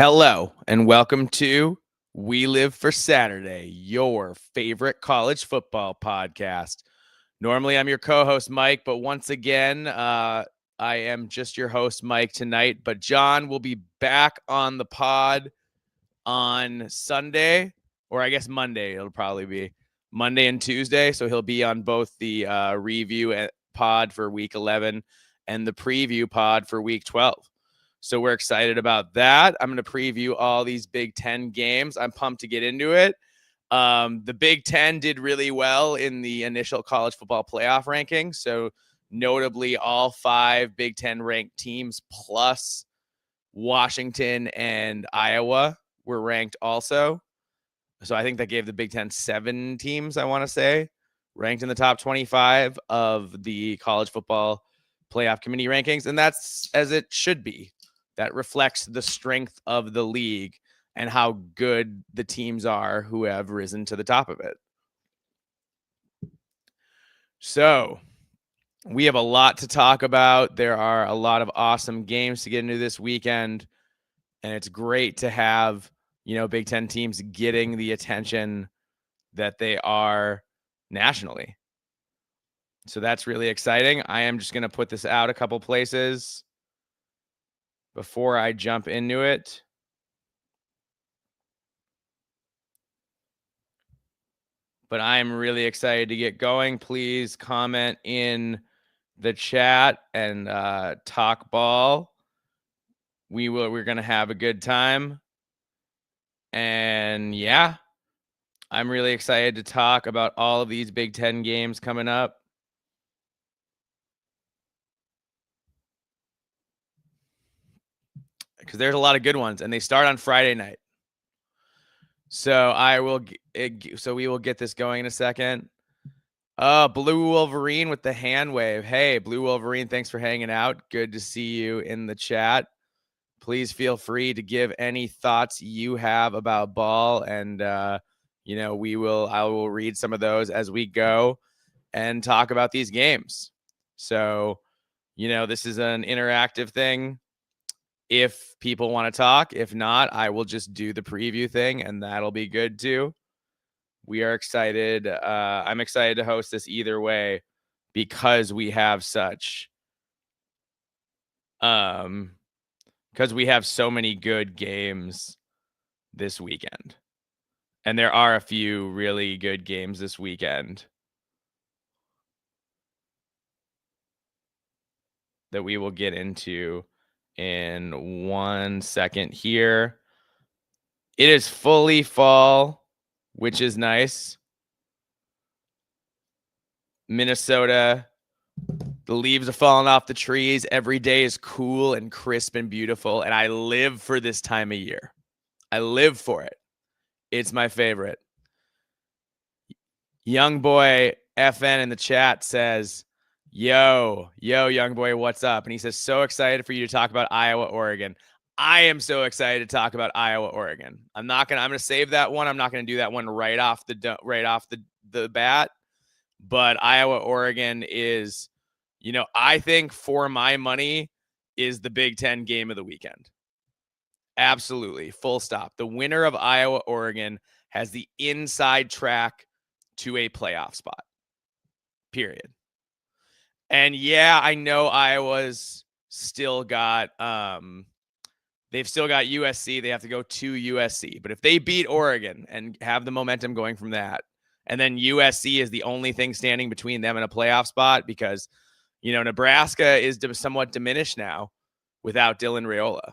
Hello, and welcome to We Live for Saturday, your favorite college football podcast. Normally, I'm your co host, Mike, but once again, I am just your host, Mike, tonight. But John will be back on the pod on Sunday, or I guess Monday, it'll probably be Monday and Tuesday. So he'll be on both the review pod for week 11 and the preview pod for week 12. So we're excited about that. I'm going to preview all these Big Ten games. I'm pumped to get into it. The Big Ten did really well in the initial college football playoff rankings. So notably, all 5 Big Ten ranked teams plus Washington and Iowa were ranked also. So I think that gave the Big Ten 7 teams, I want to say, ranked in the top 25 of the college football playoff committee rankings. And that's as it should be. That reflects the strength of the league and how good the teams are who have risen to the top of it. So we have a lot to talk about. There are a lot of awesome games to get into this weekend. And it's great to have, Big Ten teams getting the attention that they are nationally. So that's really exciting. I am just going to put this out a couple places before I jump into it. But I'm really excited to get going. Please comment in the chat and talk ball. We're going to have a good time. And yeah, I'm really excited to talk about all of these Big Ten games coming up. Because there's a lot of good ones, and they start on Friday night. So we will get this going in a second. Blue Wolverine with the hand wave. Hey, Blue Wolverine, thanks for hanging out. Good to see you in the chat. Please feel free to give any thoughts you have about ball, and I will read some of those as we go and talk about these games. So, this is an interactive thing. If people want to talk, if not, I will just do the preview thing, and that'll be good too. We are excited. I'm excited to host this either way because we have because we have so many good games this weekend. And there are a few really good games this weekend that we will get into in 1 second here. It is fully fall, which is nice. Minnesota, the leaves are falling off the trees. Every day is cool and crisp and beautiful. And I live for this time of year. I live for it. It's my favorite. Young boy FN in the chat says, yo, young boy, what's up? And he says, so excited for you to talk about Iowa, Oregon. I am so excited to talk about Iowa, Oregon. I'm going to save that one. I'm not going to do that one right off the bat. But Iowa, Oregon is, I think for my money is the Big Ten game of the weekend. Absolutely. Full stop. The winner of Iowa, Oregon has the inside track to a playoff spot. Period. And yeah, I know Iowa's still got they've still got USC. They have to go to USC. But if they beat Oregon and have the momentum going from that, and then USC is the only thing standing between them and a playoff spot because, Nebraska is somewhat diminished now without Dylan Raiola.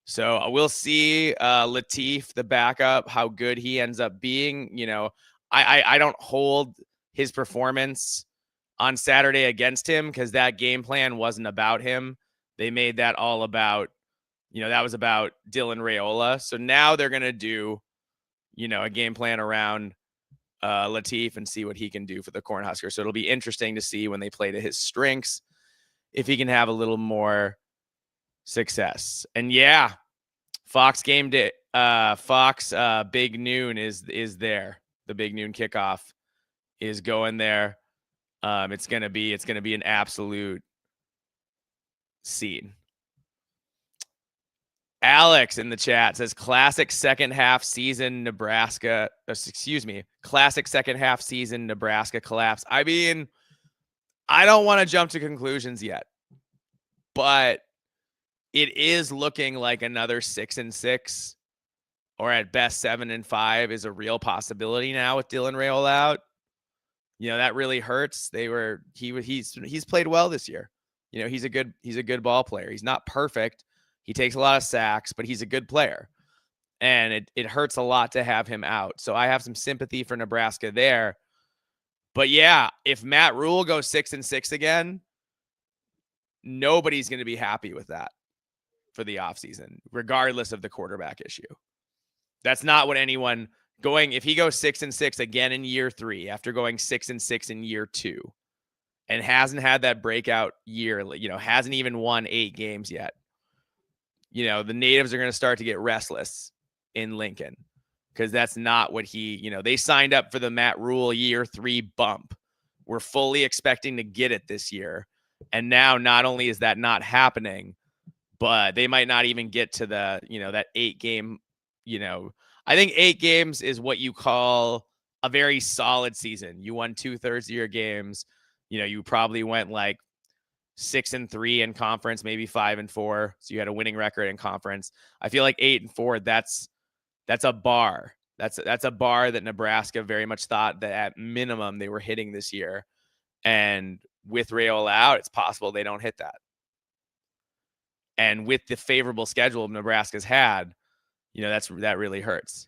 So we'll see Latif, the backup, how good he ends up being. I don't hold his performance on Saturday against him because that game plan wasn't about him. They made that all about, that was about Dylan Raiola. So now they're going to do, a game plan around Latif and see what he can do for the Cornhuskers. So it'll be interesting to see when they play to his strengths, if he can have a little more success. And yeah, Fox game day, Fox Big Noon is there. The Big Noon kickoff is going there. It's gonna be an absolute scene. Alex in the chat says classic second half season Nebraska. Classic second half season Nebraska collapse. I mean, I don't want to jump to conclusions yet, but it is looking like another 6-6 or at best 7-5 is a real possibility now with Dylan Raiola out. You know, that really hurts. He's played well this year. You know, he's a good ball player. He's not perfect. He takes a lot of sacks, but he's a good player. And it hurts a lot to have him out. So I have some sympathy for Nebraska there. But yeah, if Matt Rhule goes 6-6 again, nobody's going to be happy with that for the offseason, regardless of the quarterback issue. That's not what anyone if he goes 6-6 again in year 3 after going 6-6 in year 2 and hasn't had that breakout year, you know, hasn't even won 8 games yet. You know, the natives are going to start to get restless in Lincoln because that's not what they signed up for the Matt Rhule year 3 bump. We're fully expecting to get it this year. And now not only is that not happening, but they might not even get to the, that 8 game, I think 8 games is what you call a very solid season. You won 2/3 of your games. You probably went like 6-3 in conference, maybe 5-4. So you had a winning record in conference. I feel like 8-4, that's a bar. That's a bar that Nebraska very much thought that at minimum they were hitting this year. And with Raiola out, it's possible they don't hit that. And with the favorable schedule Nebraska's had, that really hurts.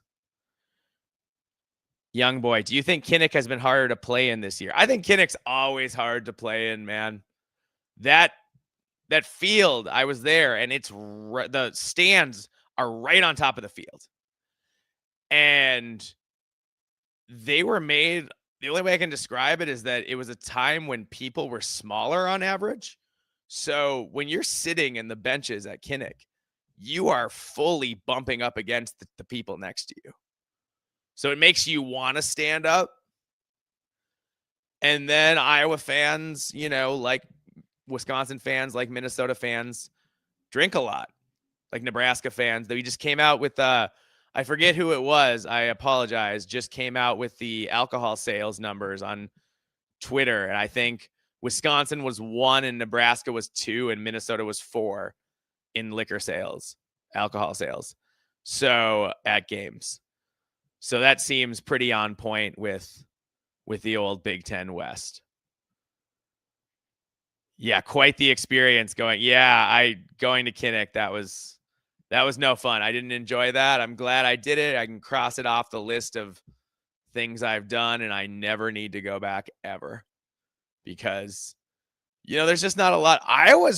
Young boy, do you think Kinnick has been harder to play in this year? I think Kinnick's always hard to play in, man. That field, I was there, and the stands are right on top of the field. And they were made, the only way I can describe it is that it was a time when people were smaller on average. So when you're sitting in the benches at Kinnick, you are fully bumping up against the people next to you. So it makes you want to stand up. And then Iowa fans, like Wisconsin fans, like Minnesota fans, drink a lot. Like Nebraska fans. We just came out with, I forget who it was. I apologize. Just came out with the alcohol sales numbers on Twitter. And I think Wisconsin was 1 and Nebraska was 2 and Minnesota was 4 in liquor sales, alcohol sales. So at games. So that seems pretty on point with the old Big Ten West. Yeah, quite the experience going. Yeah, going to Kinnick, that was no fun. I didn't enjoy that. I'm glad I did it. I can cross it off the list of things I've done, and I never need to go back ever. Because, there's just not a lot. Iowa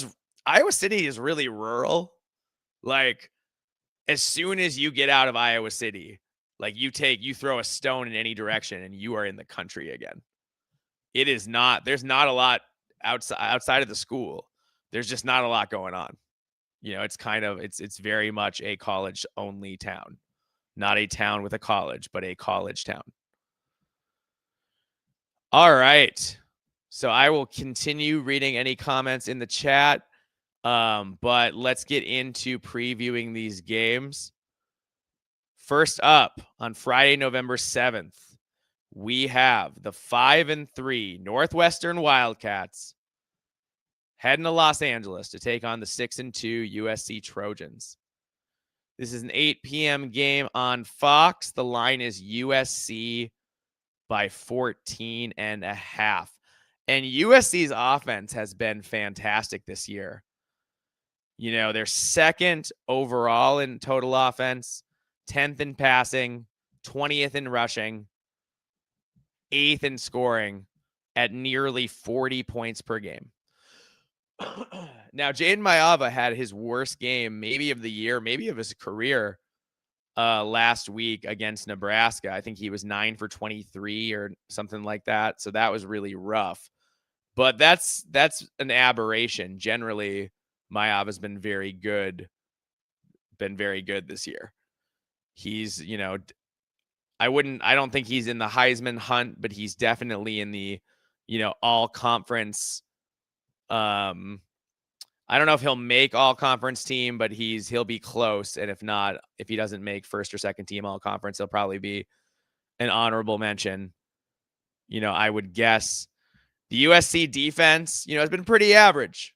City is really rural. Like, as soon as you get out of Iowa City, like you throw a stone in any direction and you are in the country again. There's not a lot outside of the school. There's just not a lot going on. It's kind of, it's very much a college only town, not a town with a college, but a college town. All right. So I will continue reading any comments in the chat. But let's get into previewing these games. First up, on Friday, November 7th, we have the 5-3 Northwestern Wildcats heading to Los Angeles to take on the 6-2 USC Trojans. This is an 8 p.m. game on Fox. The line is USC by 14.5. And USC's offense has been fantastic this year. They're second overall in total offense, 10th in passing, 20th in rushing, 8th in scoring at nearly 40 points per game. Now, Jaden Mayava had his worst game, maybe of the year, maybe of his career, last week against Nebraska. I think he was 9 for 23 or something like that. So that was really rough. But that's an aberration. Generally, Mayava's been very good this year. He's, I don't think he's in the Heisman hunt, but he's definitely in the, all conference. I I don't know if he'll make all conference team, but he'll be close. And if not, if he doesn't make first or second team all conference, he'll probably be an honorable mention. I would guess the USC defense, has been pretty average.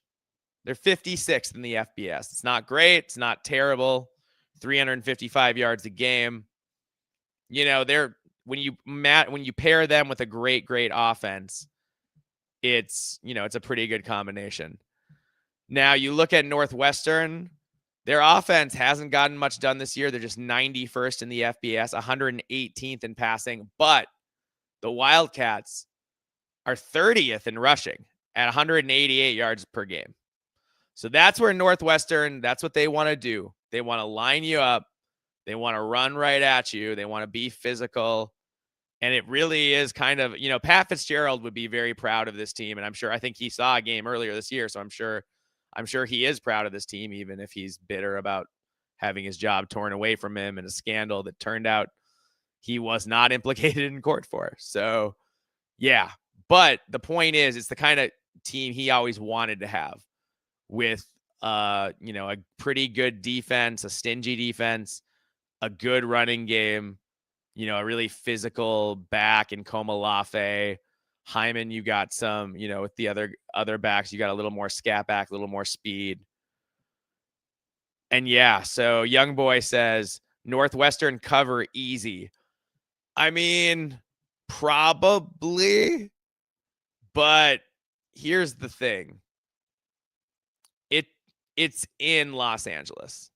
They're 56th in the FBS. It's not great. It's not terrible. 355 yards a game. They're when you pair them with a great offense, it's a pretty good combination. Now you look at Northwestern, their offense hasn't gotten much done this year. They're just 91st in the FBS, 118th in passing, but the Wildcats are 30th in rushing at 188 yards per game. So that's where Northwestern, that's what they want to do. They want to line you up. They want to run right at you. They want to be physical. And it really is kind of, Pat Fitzgerald would be very proud of this team. And I think he saw a game earlier this year. So I'm sure he is proud of this team, even if he's bitter about having his job torn away from him in a scandal that turned out he was not implicated in court for. So, yeah. But the point is, it's the kind of team he always wanted to have with, a pretty good defense, a stingy defense, a good running game, a really physical back in Komalafe. Hyman, you got some, with the other backs, you got a little more scat back, a little more speed. And yeah, so Young Boy says Northwestern cover easy. I mean, probably, but here's the thing. It's in Los Angeles,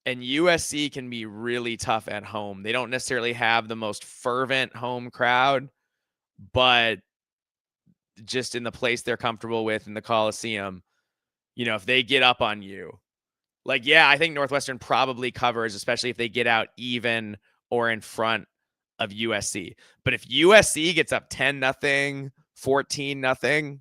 and USC can be really tough at home. They don't necessarily have the most fervent home crowd, but just in the place they're comfortable with in the Coliseum, if they get up on you, I think Northwestern probably covers, especially if they get out even or in front of USC. But if USC gets up 10-0, 14-0,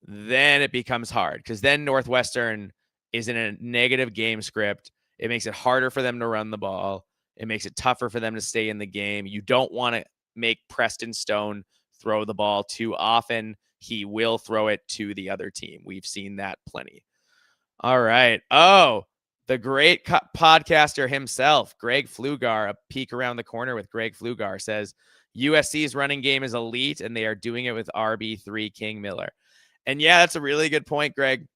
then it becomes hard, because then Northwestern is in a negative game script. It makes it harder for them to run the ball. It makes it tougher for them to stay in the game. You don't want to make Preston Stone throw the ball too often. He will throw it to the other team. We've seen that plenty. All right. Oh, the great podcaster himself, Greg Flugar, a peek around the corner with Greg Flugar, says USC's running game is elite, and they are doing it with RB3 King Miller. And yeah, that's a really good point, Greg.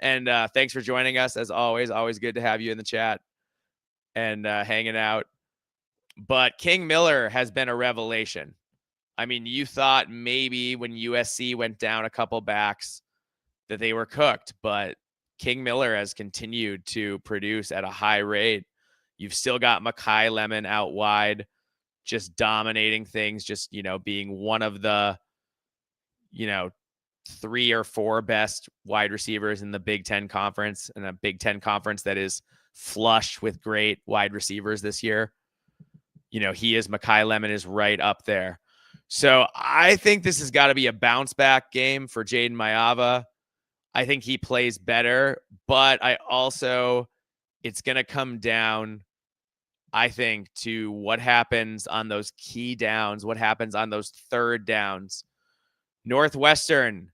And thanks for joining us, as always. Always good to have you in the chat and hanging out. But King Miller has been a revelation. I mean, you thought maybe when USC went down a couple backs that they were cooked, but King Miller has continued to produce at a high rate. You've still got Makai Lemon out wide, just dominating things, just, being one of the, 3 or 4 best wide receivers in the Big Ten Conference, and a Big Ten Conference that is flush with great wide receivers this year. Makai Lemon is right up there. So I think this has got to be a bounce back game for Jaden Mayava. I think he plays better, but it's going to come down, I think, to what happens on those key downs, what happens on those third downs. Northwestern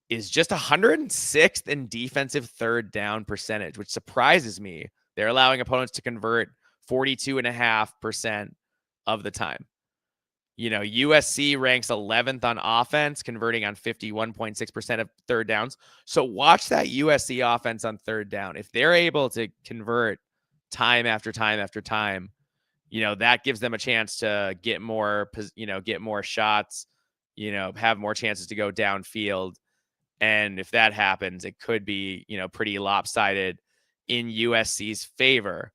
is just 106th in defensive third down percentage, which surprises me. They're allowing opponents to convert 42.5% of the time. USC ranks 11th on offense, converting on 51.6% of third downs. So watch that USC offense on third down. If they're able to convert time after time after time, that gives them a chance to get more shots, have more chances to go downfield. And if that happens, it could be, pretty lopsided in USC's favor.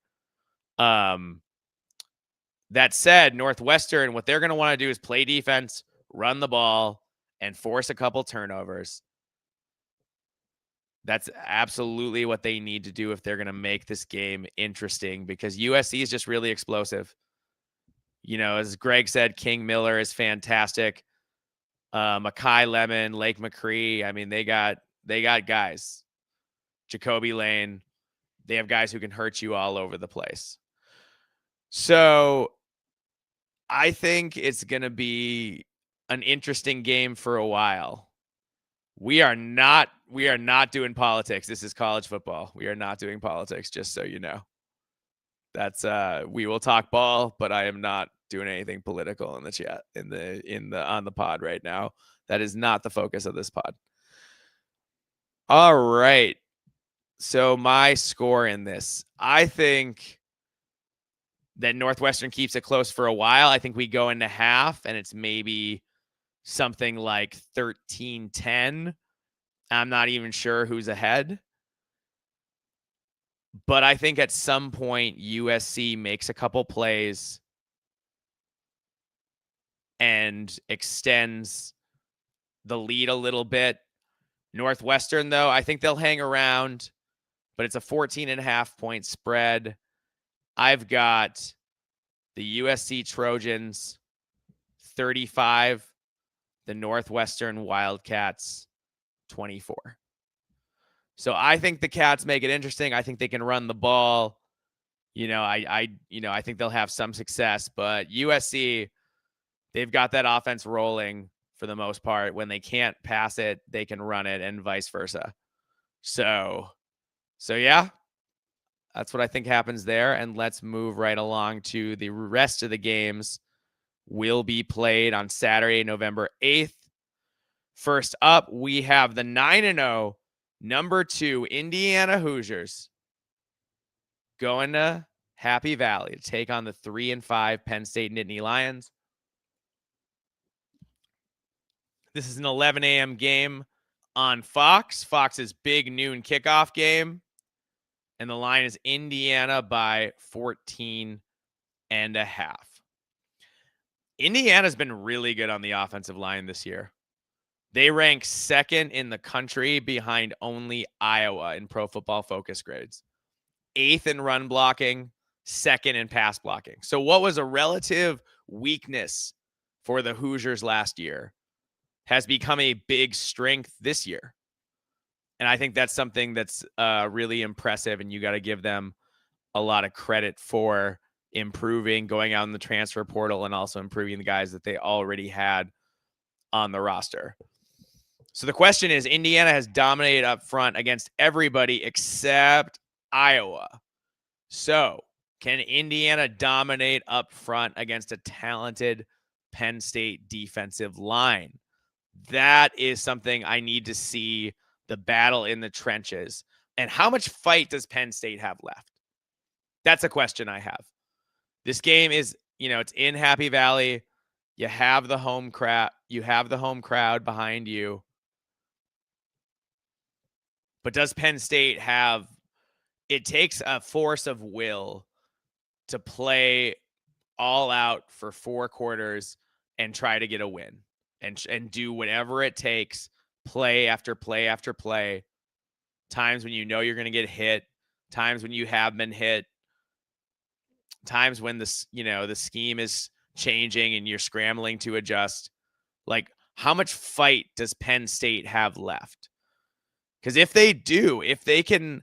That said, Northwestern, what they're going to want to do is play defense, run the ball, and force a couple turnovers. That's absolutely what they need to do if they're going to make this game interesting, because USC is just really explosive. As Greg said, King Miller is fantastic. Makai Lemon, Lake McCree. I mean, they got guys. Jacoby Lane. They have guys who can hurt you all over the place. So I think it's going to be an interesting game for a while, We are not doing politics. This is college football. We are not doing politics, just so you know. That's we will talk ball, but I am not doing anything political in the chat on the pod right now. That is not the focus of this pod. All right. So my score in this, I think that Northwestern keeps it close for a while. I think we go into half and it's maybe something like 13-10. I'm not even sure who's ahead. But I think at some point USC makes a couple plays and extends the lead a little bit. Northwestern, though, I think they'll hang around, but it's a 14.5 point spread. I've got the USC Trojans 35, the Northwestern Wildcats 24. So I think the Cats make it interesting. I think they can run the ball. I think they'll have some success, but USC, they've got that offense rolling for the most part. When they can't pass it, they can run it, and vice versa. So yeah, that's what I think happens there. And let's move right along to the rest of the games will be played on Saturday, November 8th. First up, we have the 9-0 number 2 Indiana Hoosiers going to Happy Valley to take on the 3-5 Penn State Nittany Lions. This is an 11 a.m. game on Fox. Fox's big noon kickoff game. And the line is Indiana by 14.5. Indiana's been really good on the offensive line this year. They rank second in the country behind only Iowa in Pro Football Focus grades. 8th in run blocking, 2nd in pass blocking. So what was a relative weakness for the Hoosiers last year has become a big strength this year. And I think that's something that's really impressive, and you got to give them a lot of credit for improving, going out in the transfer portal, and also improving the guys that they already had on the roster. So the question is, Indiana has dominated up front against everybody except Iowa. So can Indiana dominate up front against a talented Penn State defensive line? That is something I need to see, the battle in the trenches. And how much fight does Penn State have left? That's a question I have. This game is, it's in Happy Valley. You have the home crowd. You have the home crowd behind you. But does Penn State have, it takes a force of will to play all out for 4 quarters and try to get a win and do whatever it takes, play after play after play. Times when you know you're going to get hit, times when you have been hit, times when the scheme is changing and you're scrambling to adjust. Like, how much fight does Penn State have left? Because if they can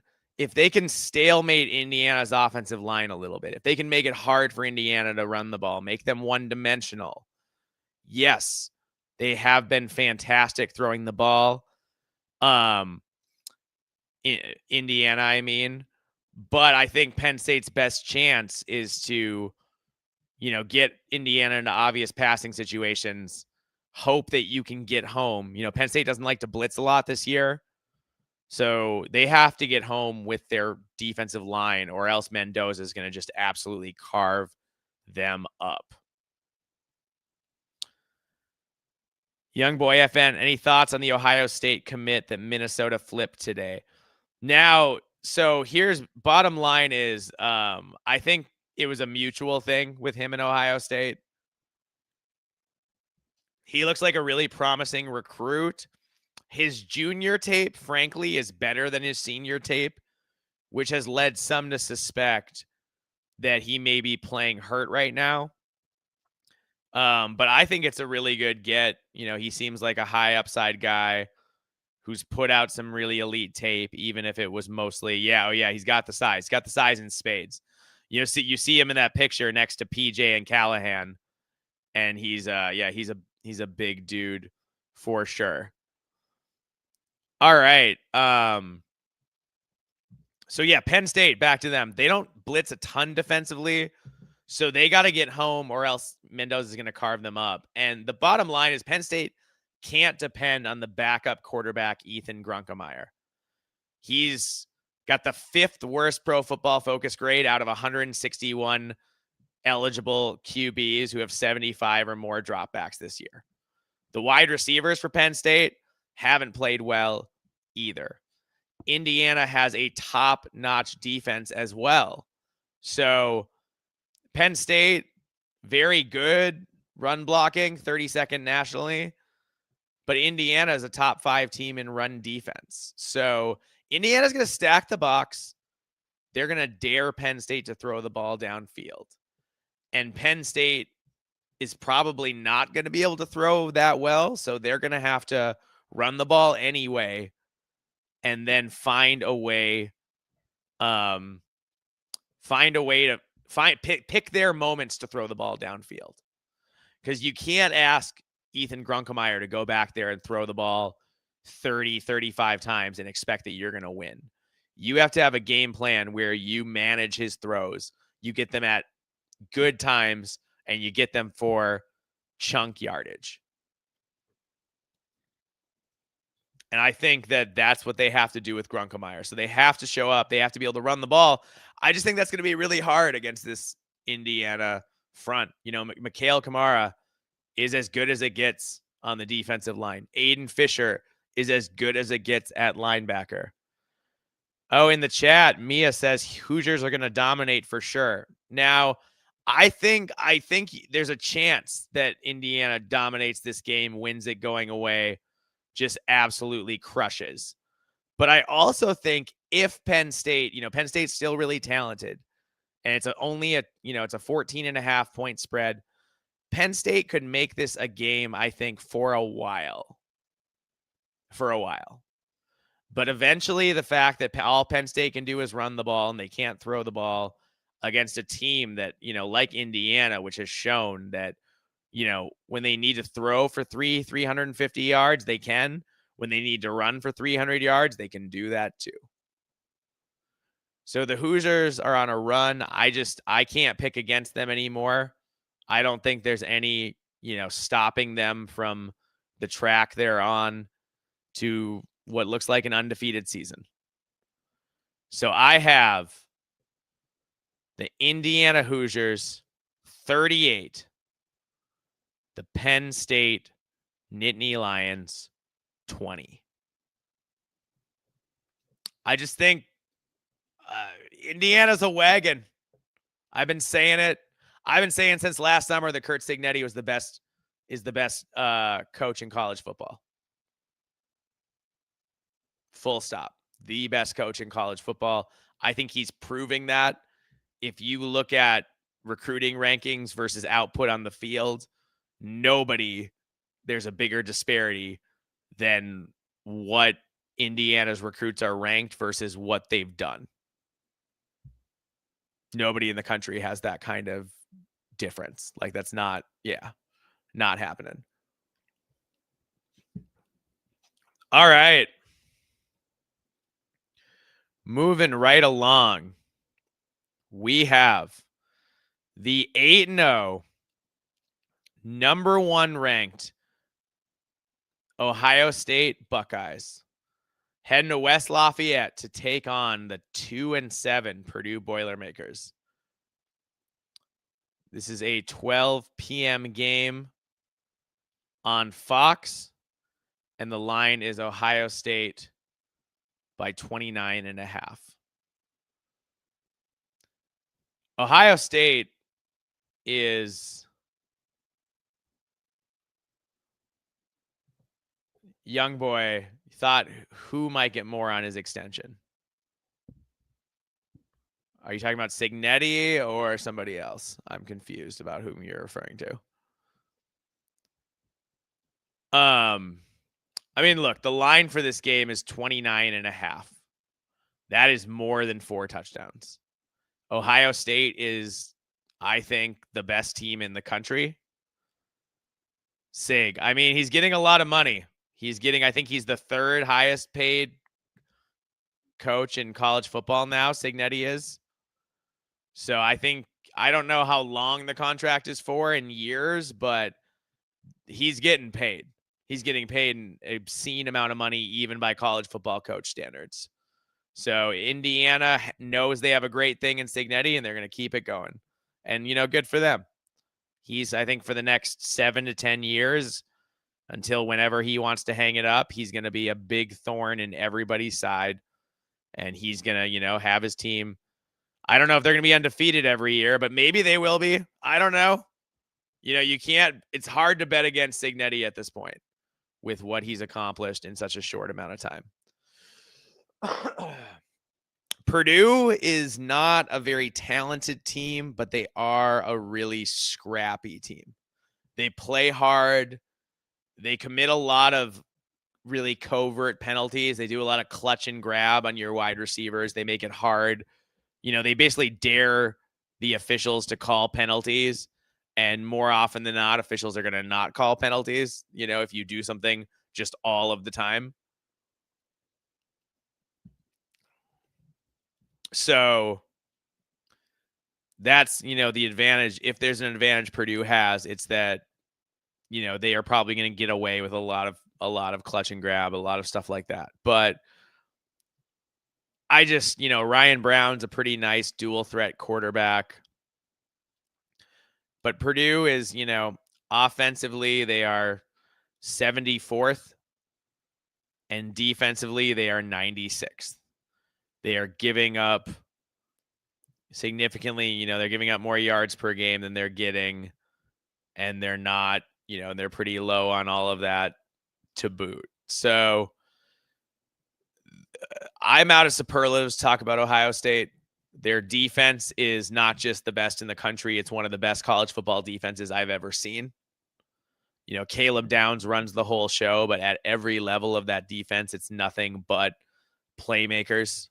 stalemate Indiana's offensive line a little bit, if they can make it hard for Indiana to run the ball, make them one-dimensional, yes, they have been fantastic throwing the ball. Indiana, I mean. But I think Penn State's best chance is to, get Indiana into obvious passing situations, hope that you can get home. Penn State doesn't like to blitz a lot this year. So they have to get home with their defensive line, or else Mendoza is going to just absolutely carve them up. Young Boy FN, any thoughts on the Ohio State commit that Minnesota flipped today? Now, so here's bottom line is, I think it was a mutual thing with him and Ohio State. He looks like a really promising recruit. His junior tape, frankly, is better than his senior tape, which has led some to suspect that he may be playing hurt right now. But I think it's a really good get. He seems like a high upside guy who's put out some really elite tape, even if it was mostly, he's got the size. He's got the size in spades. You see him in that picture next to PJ and Callahan, and he's a big dude for sure. All right. So yeah, Penn State, back to them. They don't blitz a ton defensively, so they got to get home or else Mendoza is going to carve them up. And the bottom line is Penn State can't depend on the backup quarterback, Ethan Grunkemeyer. He's got the 5th worst Pro Football Focus grade out of 161 eligible QBs who have 75 or more dropbacks this year. The wide receivers for Penn State haven't played well either. Indiana has a top-notch defense as well. So Penn State, very good run blocking, 32nd nationally. But Indiana is a top 5 team in run defense. So Indiana's going to stack the box. They're going to dare Penn State to throw the ball downfield. And Penn State is probably not going to be able to throw that well. So they're going to have to run the ball anyway and then find a way to pick their moments to throw the ball downfield. Because you can't ask Ethan Grunkemeyer to go back there and throw the ball 30, 35 times and expect that you're going to win. You have to have a game plan where you manage his throws. You get them at good times and you get them for chunk yardage. And I think that that's what they have to do with Grunkemeyer. So they have to show up. They have to be able to run the ball. I just think that's going to be really hard against this Indiana front. You know, Mikhail Kamara is as good as it gets on the defensive line. Aiden Fisher is as good as it gets at linebacker. Oh, in the chat, Mia says Hoosiers are going to dominate for sure. Now, I think there's a chance that Indiana dominates this game, wins it going away, just absolutely crushes. But I also think if Penn State, Penn State's still really talented, and it's only a 14.5 point spread. Penn State could make this a game, I think, for a while. But eventually, the fact that all Penn State can do is run the ball and they can't throw the ball against a team that, like Indiana, which has shown that, when they need to throw for 350 yards, they can. When they need to run for 300 yards, they can do that too. So the Hoosiers are on a run. I can't pick against them anymore. I don't think there's any, stopping them from the track they're on to what looks like an undefeated season. So I have the Indiana Hoosiers 38, the Penn State Nittany Lions 20. I just think Indiana's a wagon. I've been saying it. I've been saying since last summer that Curt Cignetti is the best coach in college football. Full stop. The best coach in college football. I think he's proving that. If you look at recruiting rankings versus output on the field, there's a bigger disparity than what Indiana's recruits are ranked versus what they've done. Nobody in the country has that kind of difference. Like that's not happening. All right. Moving right along. We have the 8-0 number 1 ranked Ohio State Buckeyes heading to West Lafayette to take on the 2-7 Purdue Boilermakers. This is a 12 p.m. game on Fox, and the line is Ohio State by 29.5. Ohio State is young boy thought who might get more on his extension. Are you talking about Cignetti or somebody else? I'm confused about whom you're referring to. I mean, look, the line for this game is 29.5. That is more than 4 touchdowns. Ohio State is, I think, the best team in the country. Sig, I mean, he's getting a lot of money. He's getting, I think he's the third highest paid coach in college football now, Cignetti is. So I don't know how long the contract is for in years, but he's getting paid. He's getting paid an obscene amount of money, even by college football coach standards. So Indiana knows they have a great thing in Cignetti, and they're going to keep it going. And, good for them. He's, I think, for the next 7 to 10 years, until whenever he wants to hang it up, he's going to be a big thorn in everybody's side. And he's going to, have his team. I don't know if they're going to be undefeated every year, but maybe they will be. I don't know. It's hard to bet against Cignetti at this point with what he's accomplished in such a short amount of time. Purdue is not a very talented team, but they are a really scrappy team. They play hard. They commit a lot of really covert penalties. They do a lot of clutch and grab on your wide receivers. They make it hard. They basically dare the officials to call penalties. And more often than not, officials are going to not call penalties, if you do something just all of the time. So that's, the advantage. If there's an advantage Purdue has, it's that, they are probably going to get away with a lot of clutch and grab, a lot of stuff like that. But I just, Ryan Brown's a pretty nice dual threat quarterback. But Purdue is, offensively, they are 74th, and defensively, they are 96th. They are giving up significantly, they're giving up more yards per game than they're getting, and they're not, they're pretty low on all of that to boot. So I'm out of superlatives to talk about Ohio State. Their defense is not just the best in the country. It's one of the best college football defenses I've ever seen. Caleb Downs runs the whole show, but at every level of that defense, it's nothing but playmakers.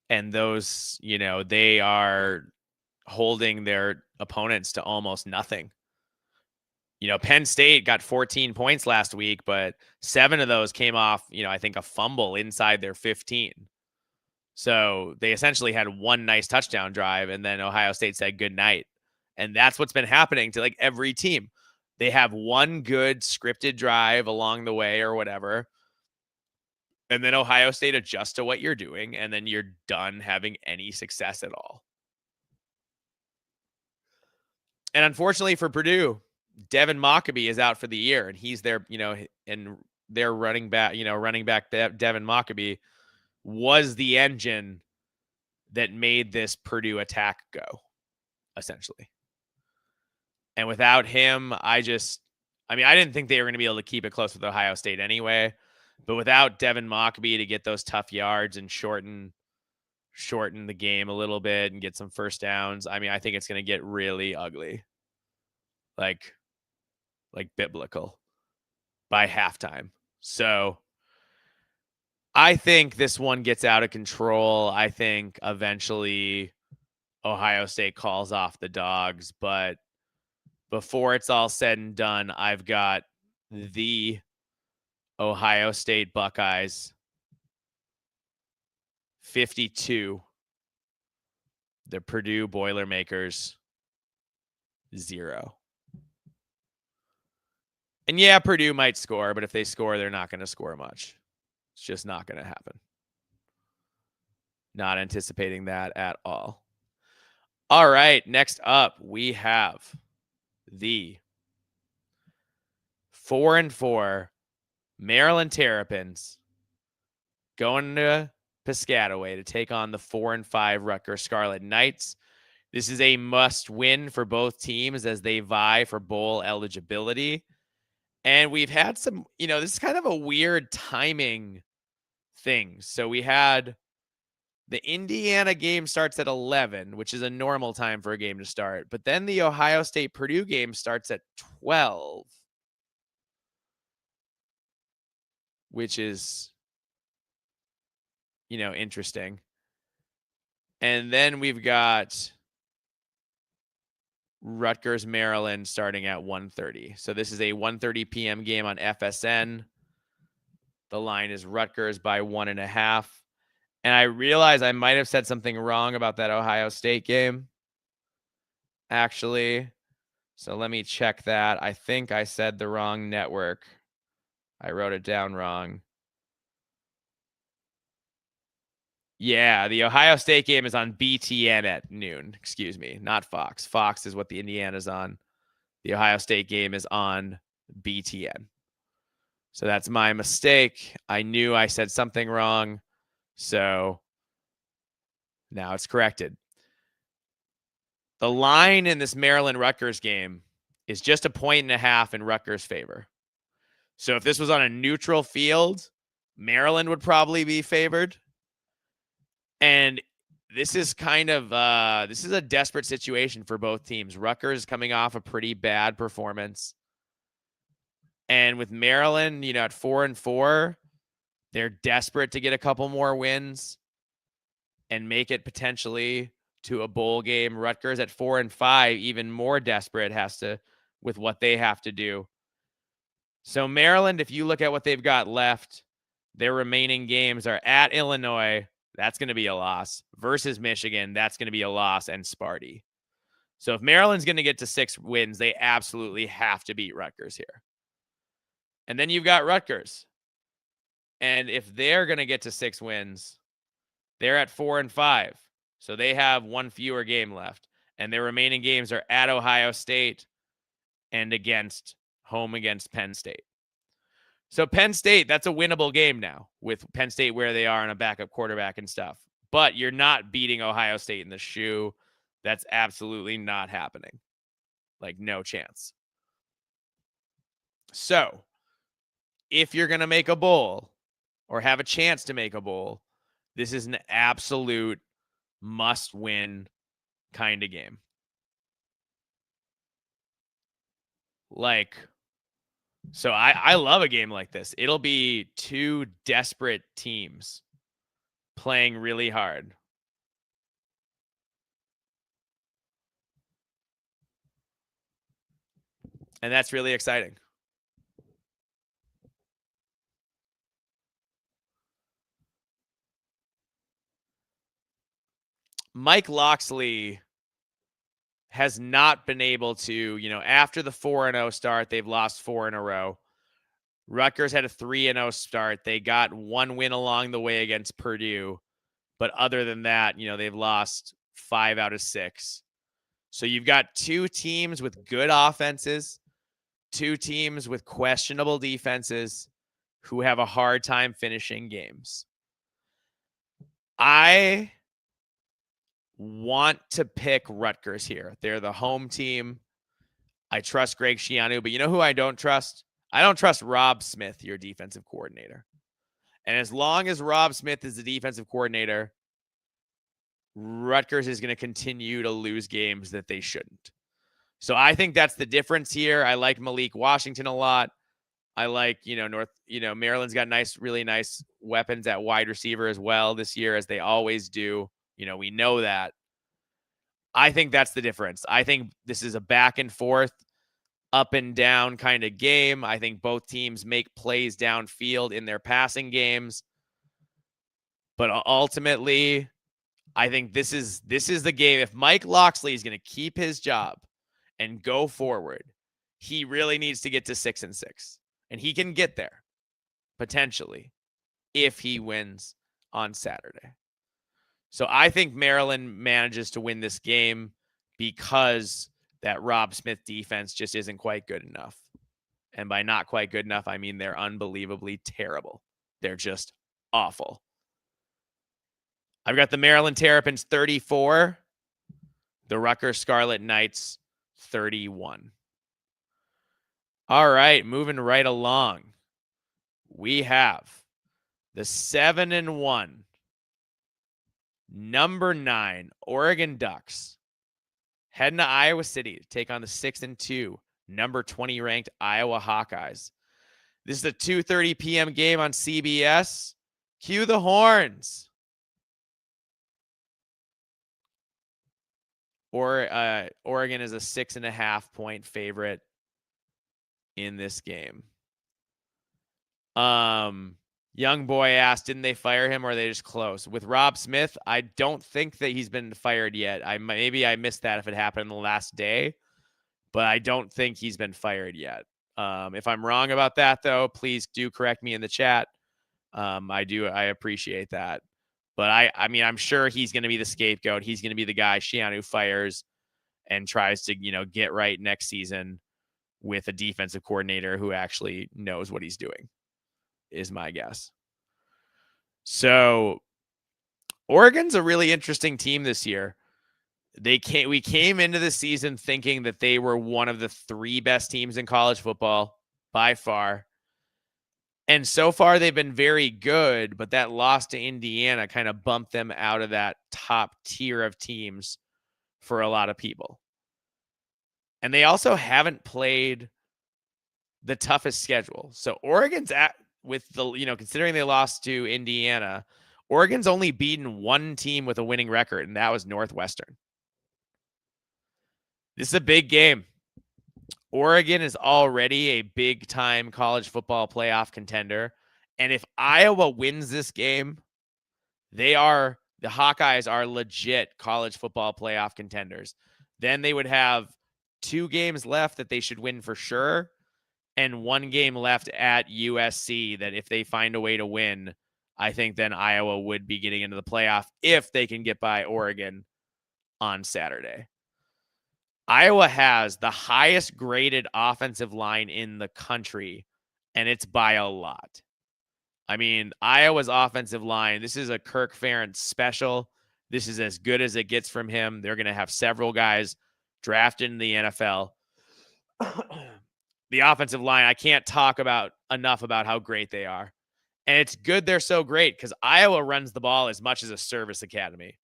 And those, they are holding their opponents to almost nothing. Penn State got 14 points last week, but 7 of those came off, I think a fumble inside their 15. So they essentially had one nice touchdown drive, and then Ohio State said good night. And that's what's been happening to every team. They have one good scripted drive along the way or whatever. And then Ohio State adjusts to what you're doing, and then you're done having any success at all. And unfortunately for Purdue, Devin Mockabee is out for the year, and he's their, and their running back Devin Mockabee was the engine that made this Purdue attack go, essentially. And without him, I didn't think they were going to be able to keep it close with Ohio State anyway. But without Devin Mockabee to get those tough yards and shorten the game a little bit and get some first downs, I think it's going to get really ugly. Like biblical by halftime. So I think this one gets out of control. I think eventually Ohio State calls off the Dogs, but before it's all said and done, I've got the Ohio State Buckeyes 52, the Purdue Boilermakers 0. And yeah, Purdue might score, but if they score, they're not going to score much. It's just not going to happen. Not anticipating that at all. All right, next up, we have the 4-4 Maryland Terrapins going to Piscataway to take on the 4-5 Rutgers Scarlet Knights. This is a must-win for both teams as they vie for bowl eligibility. And we've had some, this is kind of a weird timing thing. So we had the Indiana game starts at 11, which is a normal time for a game to start. But then the Ohio State Purdue game starts at 12, which is, interesting. And then we've got Rutgers, Maryland starting at 1:30. So this is a 1:30 p.m. game on FSN. The line is Rutgers by 1.5. And I realize I might have said something wrong about that Ohio State game, actually. So let me check that. I think I said the wrong network. I wrote it down wrong. Yeah, the Ohio State game is on BTN at noon. Excuse me, not Fox. Fox is what the Indiana's on. The Ohio State game is on BTN. So that's my mistake. I knew I said something wrong. So now it's corrected. The line in this Maryland-Rutgers game is just 1.5 in Rutgers' favor. So if this was on a neutral field, Maryland would probably be favored. And this is kind of this is a desperate situation for both teams. Rutgers coming off a pretty bad performance. And with Maryland, at 4-4, they're desperate to get a couple more wins and make it potentially to a bowl game. Rutgers at 4-5, even more desperate with what they have to do. So Maryland, if you look at what they've got left, their remaining games are at Illinois. That's going to be a loss. Versus Michigan, that's going to be a loss, and Sparty. So if Maryland's going to get to 6 wins, they absolutely have to beat Rutgers here. And then you've got Rutgers. And if they're going to get to 6 wins, they're at 4-5. So they have one fewer game left. And their remaining games are at Ohio State and home against Penn State. So Penn State, that's a winnable game now with Penn State where they are on a backup quarterback and stuff. But you're not beating Ohio State in the shoe. That's absolutely not happening. Like, no chance. So if you're going to make a bowl or have a chance to make a bowl, this is an absolute must-win kind of game. So I love a game like this. It'll be 2 desperate teams playing really hard. And that's really exciting. Mike Locksley has not been able to, after the 4-0 start, they've lost 4 in a row. Rutgers had a 3-0 start. They got 1 win along the way against Purdue. But other than that, they've lost 5 out of 6. So you've got 2 teams with good offenses, 2 teams with questionable defenses who have a hard time finishing games. I want to pick Rutgers here. They're the home team. I trust Greg Schiano, but you know who I don't trust? I don't trust Rob Smith, your defensive coordinator. And as long as Rob Smith is the defensive coordinator, Rutgers is going to continue to lose games that they shouldn't. So I think that's the difference here. I like Malik Washington a lot. I like, Maryland's got really nice weapons at wide receiver as well this year, as they always do. We know that. I think that's the difference. I think this is a back and forth, up and down kind of game. I think both teams make plays downfield in their passing games. But ultimately, I think this is the game. If Mike Locksley is going to keep his job and go forward, he really needs to get to 6-6. And he can get there, potentially, if he wins on Saturday. So I think Maryland manages to win this game because that Rob Smith defense just isn't quite good enough. And by not quite good enough, I mean they're unbelievably terrible. They're just awful. I've got the Maryland Terrapins 34, the Rutgers Scarlet Knights 31. All right, moving right along. We have the 7-1, number 9 Oregon Ducks heading to Iowa City to take on the 6-2, number 20 ranked Iowa Hawkeyes. This is a 2:30 p.m. game on CBS. Cue the horns. Oregon is a 6.5 point favorite in this game. Young boy asked, didn't they fire him or are they just close? With Rob Smith, I don't think that he's been fired yet. Maybe I missed that if it happened in the last day, but I don't think he's been fired yet. If I'm wrong about that, though, please do correct me in the chat. I appreciate that. But I mean, I'm sure he's going to be the scapegoat. He's going to be the guy Schiano fires and tries to, get right next season with a defensive coordinator who actually knows what he's doing, is my guess. So Oregon's a really interesting team this year. We came into the season thinking that they were one of the 3 best teams in college football by far. And so far they've been very good, but that loss to Indiana kind of bumped them out of that top tier of teams for a lot of people. And they also haven't played the toughest schedule. So Oregon's considering they lost to Indiana, Oregon's only beaten one team with a winning record, and that was Northwestern. This is a big game. Oregon is already a big-time college football playoff contender. And if Iowa wins this game, the Hawkeyes are legit college football playoff contenders. Then they would have 2 games left that they should win for sure, and 1 game left at USC that if they find a way to win, I think then Iowa would be getting into the playoff if they can get by Oregon on Saturday. Iowa has the highest graded offensive line in the country, and it's by a lot. I mean, Iowa's offensive line, this is a Kirk Ferentz special. This is as good as it gets from him. They're going to have several guys drafted in the NFL. The offensive line, I can't talk about enough about how great they are. And it's good they're so great because Iowa runs the ball as much as a service academy.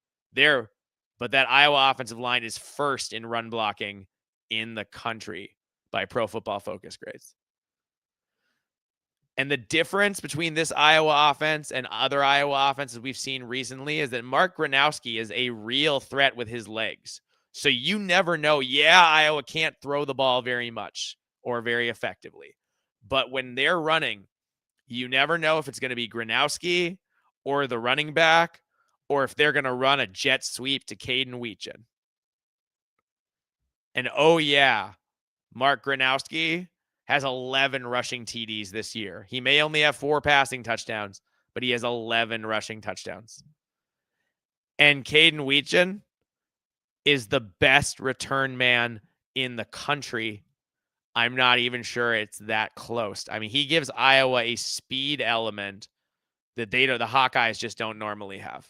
But that Iowa offensive line is first in run blocking in the country by Pro Football Focus grades. And the difference between this Iowa offense and other Iowa offenses we've seen recently is that Mark Gronowski is a real threat with his legs. So you never know. Yeah, Iowa can't throw the ball very much or very effectively. But when they're running, you never know if it's going to be Gronowski or the running back or if they're going to run a jet sweep to Caden Weetjen. And oh yeah, Mark Gronowski has 11 rushing TDs this year. He may only have 4 passing touchdowns, but he has 11 rushing touchdowns. And Caden Weetjen is the best return man in the country. I'm not even sure it's that close. I mean, he gives Iowa a speed element that the Hawkeyes just don't normally have.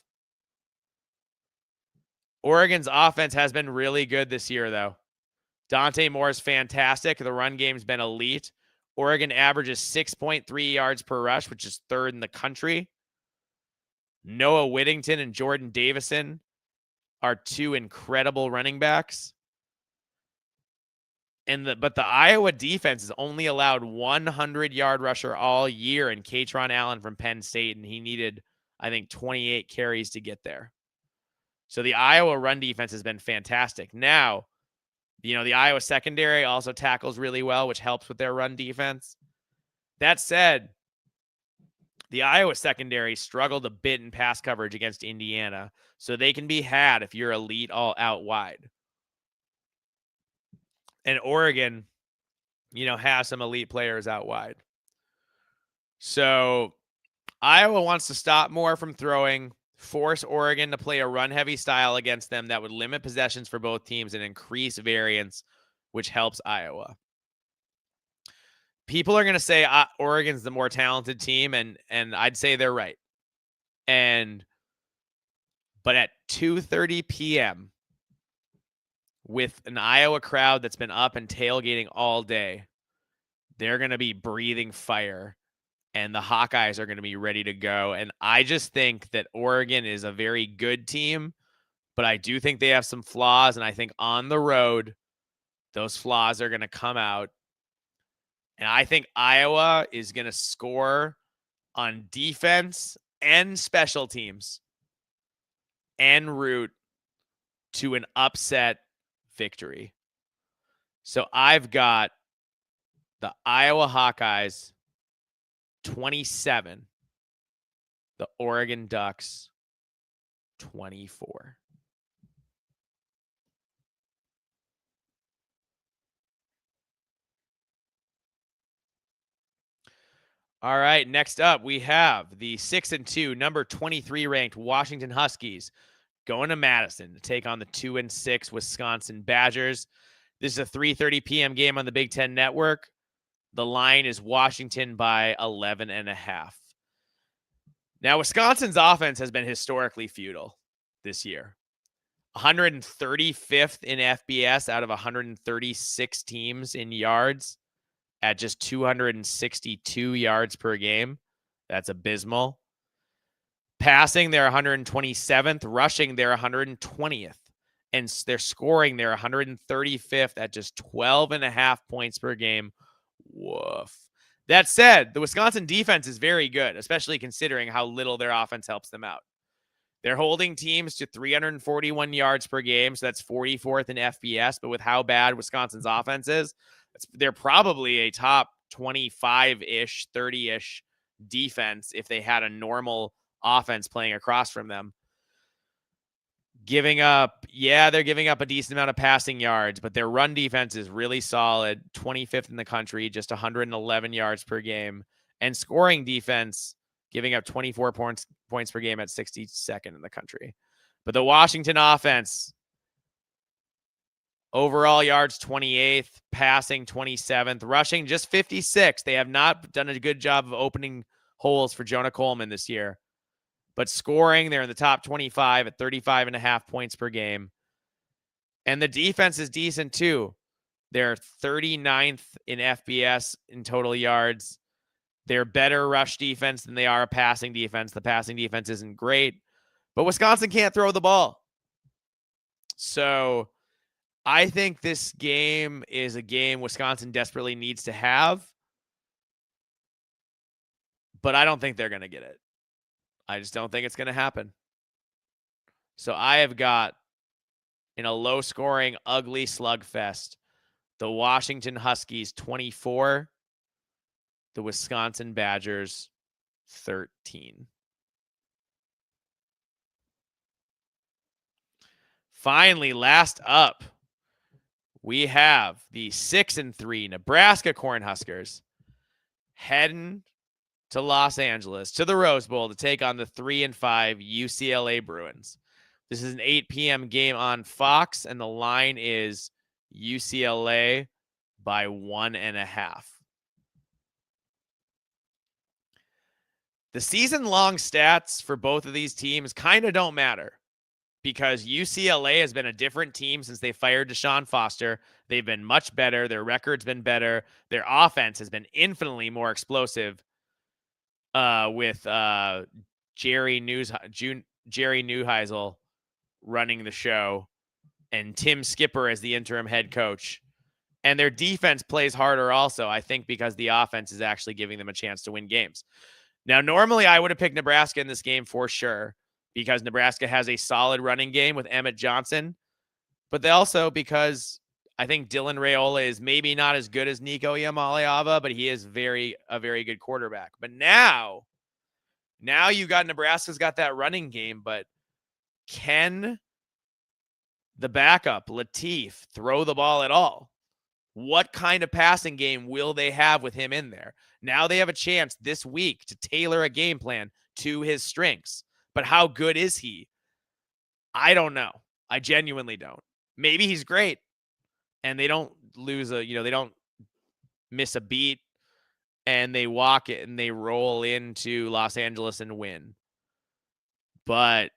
Oregon's offense has been really good this year, though. Dante Moore is fantastic. The run game's been elite. Oregon averages 6.3 yards per rush, which is 3rd in the country. Noah Whittington and Jordan Davison are 2 incredible running backs. But the Iowa defense has only allowed 100-yard rusher all year in Katron Allen from Penn State, and he needed, I think, 28 carries to get there. So the Iowa run defense has been fantastic. Now, the Iowa secondary also tackles really well, which helps with their run defense. That said, the Iowa secondary struggled a bit in pass coverage against Indiana, so they can be had if you're elite all out wide. And Oregon, has some elite players out wide. So Iowa wants to stop Moore from throwing, force Oregon to play a run-heavy style against them that would limit possessions for both teams and increase variance, which helps Iowa. People are going to say Oregon's the more talented team, and I'd say they're right. But at 2:30 p.m., with an Iowa crowd that's been up and tailgating all day, they're going to be breathing fire, and the Hawkeyes are going to be ready to go. And I just think that Oregon is a very good team, but I do think they have some flaws, and I think on the road, those flaws are going to come out. And I think Iowa is going to score on defense and special teams en route to an upset victory. So I've got the Iowa Hawkeyes 27, the Oregon Ducks 24. All right, next up we have the 6-2, number 23 ranked Washington Huskies going to Madison to take on the 2-6 Wisconsin Badgers. This is a 3:30 p.m. game on the Big Ten Network. The line is Washington by 11.5. Now, Wisconsin's offense has been historically futile this year. 135th in FBS out of 136 teams in yards at just 262 yards per game. That's abysmal. Passing, they're 127th. Rushing, they're 120th. And they're scoring, they're 135th at just 12.5 points per game. Woof. That said, the Wisconsin defense is very good, especially considering how little their offense helps them out. They're holding teams to 341 yards per game, so that's 44th in FBS. But with how bad Wisconsin's offense is, they're probably a top 25-ish, 30-ish defense if they had a normal offense playing across from them. They're giving up a decent amount of passing yards, but their run defense is really solid, 25th in the country, just 111 yards per game. And scoring defense, giving up 24 points per game at 62nd in the country. But the Washington offense, overall yards 28th, passing 27th, rushing just 56th. They have not done a good job of opening holes for Jonah Coleman this year. But scoring, they're in the top 25 at 35.5 points per game. And the defense is decent too. They're 39th in FBS in total yards. They're better rush defense than they are a passing defense. The passing defense isn't great, but Wisconsin can't throw the ball. So I think this game is a game Wisconsin desperately needs to have, but I don't think they're going to get it. I just don't think it's going to happen. So I have got, in a low-scoring, ugly slugfest, the Washington Huskies 24, the Wisconsin Badgers 13. Finally, last up, we have the 6-3 Nebraska Cornhuskers heading to Los Angeles, to the Rose Bowl, to take on the 3-5 UCLA Bruins. This is an 8 p.m. game on Fox, and the line is UCLA by 1.5. The season-long stats for both of these teams kind of don't matter because UCLA has been a different team since they fired Deshaun Foster. They've been much better. Their record's been better. Their offense has been infinitely more explosive with Jerry Neuheisel running the show and Tim Skipper as the interim head coach. And their defense plays harder also, I think, because the offense is actually giving them a chance to win games. Now, normally I would have picked Nebraska in this game for sure because Nebraska has a solid running game with Emmett Johnson, but they also because I think Dylan Raiola is maybe not as good as Nico Iamaleava, but he is a very good quarterback. But now you got Nebraska's got that running game, but can the backup, Latif, throw the ball at all? What kind of passing game will they have with him in there? Now they have a chance this week to tailor a game plan to his strengths. But how good is he? I don't know. I genuinely don't. Maybe he's great. And they don't they don't miss a beat and they walk it and they roll into Los Angeles and win. But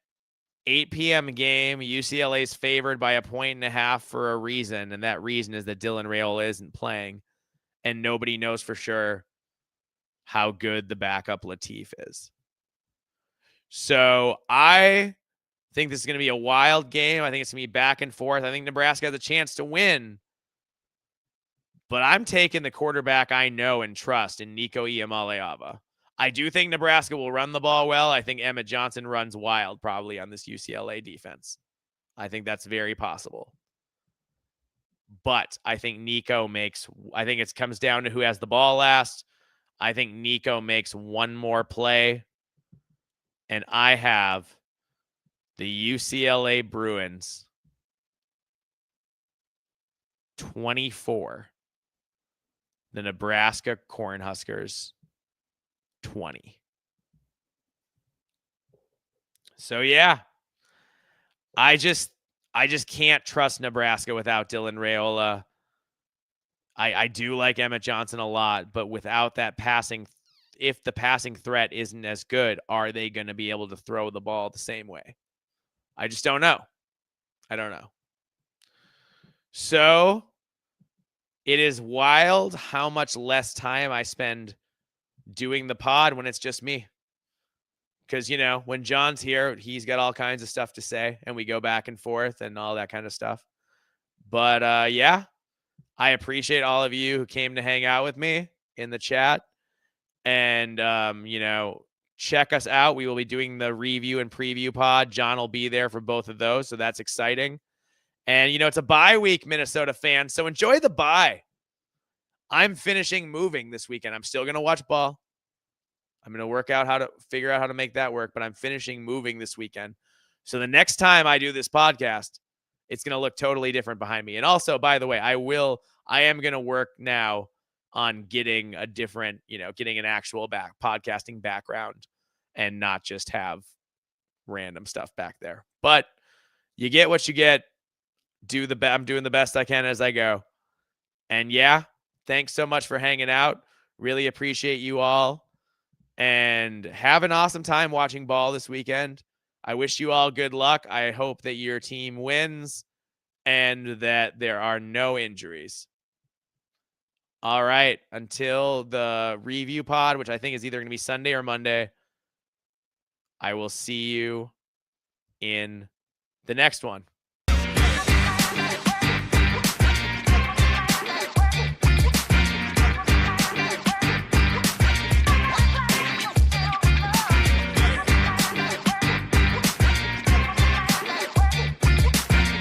8 p.m. game, UCLA's favored by 1.5 for a reason, and that reason is that Dylan Raiola isn't playing, and nobody knows for sure how good the backup Latif is. So I think this is going to be a wild game. I think it's going to be back and forth. I think Nebraska has a chance to win, but I'm taking the quarterback I know and trust in Nico Iamaleava. I do think Nebraska will run the ball well. I think Emmett Johnson runs wild probably on this UCLA defense. I think that's very possible. But I think it comes down to who has the ball last. I think Nico makes one more play. And I have the UCLA Bruins 24. The Nebraska Cornhuskers 20. So yeah, I just can't trust Nebraska without Dylan Raiola. I do like Emmett Johnson a lot, but without that passing, if the passing threat isn't as good, are they going to be able to throw the ball the same way? I just don't know. I don't know. So it is wild how much less time I spend doing the pod when it's just me. Because, when John's here, he's got all kinds of stuff to say and we go back and forth and all that kind of stuff. But yeah, I appreciate all of you who came to hang out with me in the chat. And, check us out. We will be doing the review and preview pod. John will be there for both of those. So that's exciting. And, it's a bye week, Minnesota fans. So enjoy the bye. I'm finishing moving this weekend. I'm still going to watch ball. I'm going to figure out how to make that work, but I'm finishing moving this weekend. So the next time I do this podcast, it's going to look totally different behind me. And also, by the way, I am going to work now on getting a different, getting an actual podcasting background and not just have random stuff back there. But you get what you get. I'm doing the best I can as I go. And yeah, thanks so much for hanging out. Really appreciate you all. And have an awesome time watching ball this weekend. I wish you all good luck. I hope that your team wins and that there are no injuries. All right. Until the review pod, which I think is either going to be Sunday or Monday, I will see you in the next one.